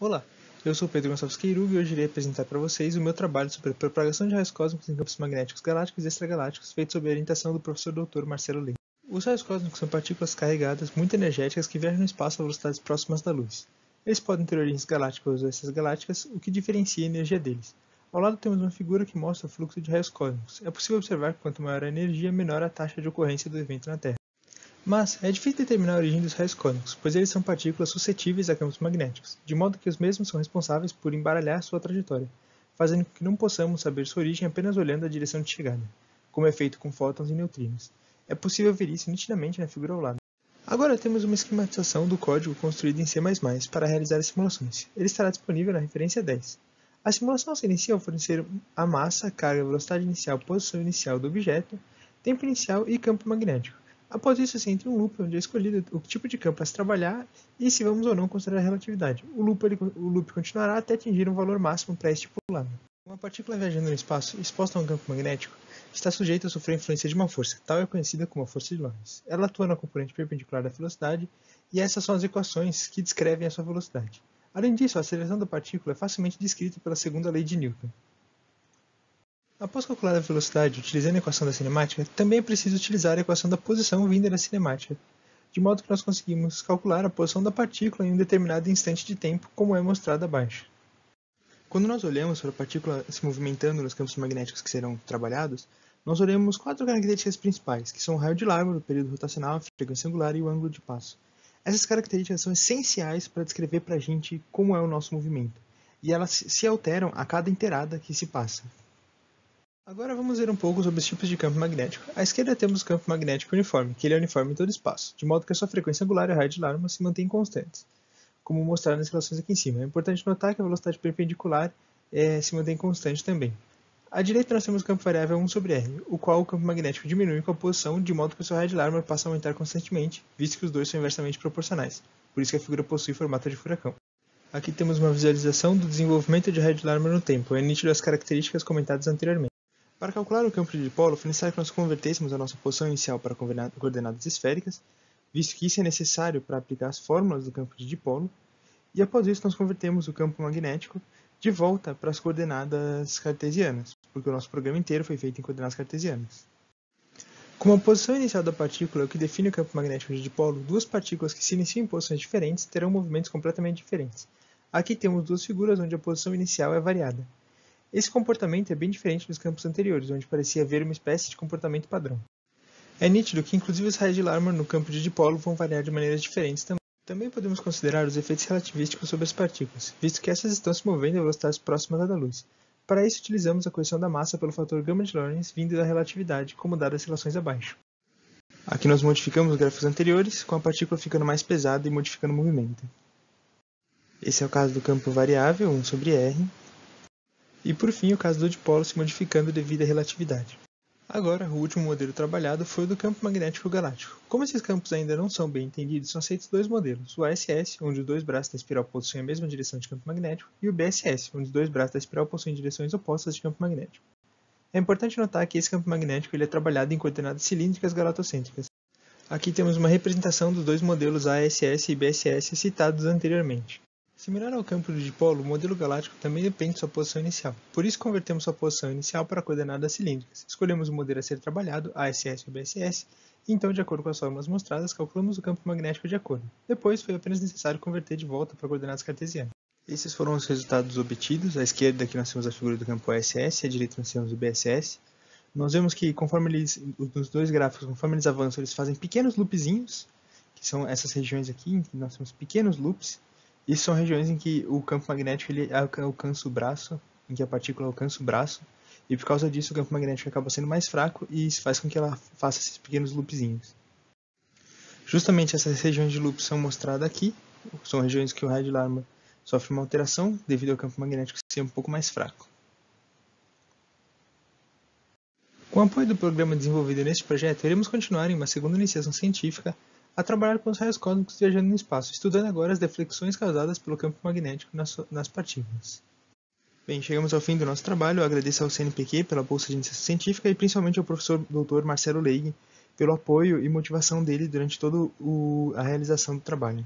Olá, eu sou Pedro Gonçalves Queiruga e hoje irei apresentar para vocês o meu trabalho sobre a propagação de raios cósmicos em campos magnéticos galácticos e extragalácticos, feito sob a orientação do professor Dr. Marcelo Leite. Os raios cósmicos são partículas carregadas muito energéticas que viajam no espaço a velocidades próximas da luz. Eles podem ter origens galácticas ou extragalácticas, o que diferencia a energia deles. Ao lado temos uma figura que mostra o fluxo de raios cósmicos. É possível observar que quanto maior a energia, menor a taxa de ocorrência do evento na Terra. Mas é difícil determinar a origem dos raios cósmicos, pois eles são partículas suscetíveis a campos magnéticos, de modo que os mesmos são responsáveis por embaralhar sua trajetória, fazendo com que não possamos saber sua origem apenas olhando a direção de chegada, como é feito com fótons e neutrinos. É possível ver isso nitidamente na figura ao lado. Agora temos uma esquematização do código construído em C++ para realizar as simulações. Ele estará disponível na referência 10. A simulação se inicia ao fornecer a massa, carga, velocidade inicial, posição inicial do objeto, tempo inicial e campo magnético. Após isso, se entra um loop onde é escolhido o tipo de campo a se trabalhar e se vamos ou não considerar a relatividade. O loop continuará até atingir um valor máximo pré-estipulado. Uma partícula viajando no espaço exposta a um campo magnético está sujeita a sofrer a influência de uma força, tal é conhecida como a força de Lorentz. Ela atua na componente perpendicular da velocidade e essas são as equações que descrevem a sua velocidade. Além disso, a aceleração da partícula é facilmente descrita pela segunda lei de Newton. Após calcular a velocidade utilizando a equação da cinemática, também é preciso utilizar a equação da posição vinda da cinemática, de modo que nós conseguimos calcular a posição da partícula em um determinado instante de tempo, como é mostrado abaixo. Quando nós olhamos para a partícula se movimentando nos campos magnéticos que serão trabalhados, nós olhamos 4 características principais, que são o raio de Larmor, o período rotacional, a frequência angular e o ângulo de passo. Essas características são essenciais para descrever para a gente como é o nosso movimento, e elas se alteram a cada inteirada que se passa. Agora vamos ver um pouco sobre os tipos de campo magnético. À esquerda temos o campo magnético uniforme, que ele é uniforme em todo o espaço, de modo que a sua frequência angular e o raio de Larmor se mantêm constantes, como mostrado nas relações aqui em cima. É importante notar que a velocidade perpendicular se mantém constante também. À direita nós temos o campo variável 1 sobre R, o qual o campo magnético diminui com a posição, de modo que o seu raio de Larmor passa a aumentar constantemente, visto que os dois são inversamente proporcionais. Por isso que a figura possui formato de furacão. Aqui temos uma visualização do desenvolvimento de raio de Larmor no tempo. É nítido as características comentadas anteriormente. Para calcular o campo de dipolo, foi necessário que nós convertêssemos a nossa posição inicial para coordenadas esféricas, visto que isso é necessário para aplicar as fórmulas do campo de dipolo, e após isso nós convertemos o campo magnético de volta para as coordenadas cartesianas, porque o nosso programa inteiro foi feito em coordenadas cartesianas. Como a posição inicial da partícula é o que define o campo magnético de dipolo, duas partículas que se iniciam em posições diferentes terão movimentos completamente diferentes. Aqui temos duas figuras onde a posição inicial é variada. Esse comportamento é bem diferente dos campos anteriores, onde parecia haver uma espécie de comportamento padrão. É nítido que inclusive os raios de Larmor no campo de dipolo vão variar de maneiras diferentes também. Também podemos considerar os efeitos relativísticos sobre as partículas, visto que essas estão se movendo a velocidades próximas à da luz. Para isso utilizamos a correção da massa pelo fator gama de Lorentz vindo da relatividade, como dadas as relações abaixo. Aqui nós modificamos os gráficos anteriores, com a partícula ficando mais pesada e modificando o movimento. Esse é o caso do campo variável 1 sobre R. E por fim, o caso do dipolo se modificando devido à relatividade. Agora, o último modelo trabalhado foi o do campo magnético galáctico. Como esses campos ainda não são bem entendidos, são aceitos dois modelos, o ASS, onde os dois braços da espiral possuem a mesma direção de campo magnético, e o BSS, onde os dois braços da espiral possuem direções opostas de campo magnético. É importante notar que esse campo magnético ele é trabalhado em coordenadas cilíndricas galatocêntricas. Aqui temos uma representação dos dois modelos ASS e BSS citados anteriormente. Similar ao campo de dipolo, o modelo galáctico também depende de sua posição inicial. Por isso, convertemos sua posição inicial para coordenadas cilíndricas. Escolhemos o modelo a ser trabalhado, ASS ou BSS, e então, de acordo com as fórmulas mostradas, calculamos o campo magnético de acordo. Depois, foi apenas necessário converter de volta para coordenadas cartesianas. Esses foram os resultados obtidos. À esquerda aqui nós temos a figura do campo ASS, à direita nós temos o BSS. Nós vemos que, nos dois gráficos, conforme eles avançam, eles fazem pequenos loopzinhos, que são essas regiões aqui, em que nós temos pequenos loops. Isso são regiões em que o campo magnético ele alcança o braço, em que a partícula alcança o braço, e por causa disso o campo magnético acaba sendo mais fraco e isso faz com que ela faça esses pequenos loopzinhos. Justamente essas regiões de loop são mostradas aqui, são regiões que o raio de Larmor sofre uma alteração devido ao campo magnético ser um pouco mais fraco. Com o apoio do programa desenvolvido neste projeto, iremos continuar em uma segunda iniciação científica a trabalhar com os raios cósmicos viajando no espaço, estudando agora as deflexões causadas pelo campo magnético nas partículas. Bem, chegamos ao fim do nosso trabalho. Eu agradeço ao CNPq pela bolsa de iniciação científica e principalmente ao professor Dr. Marcelo Leite pelo apoio e motivação dele durante toda a realização do trabalho.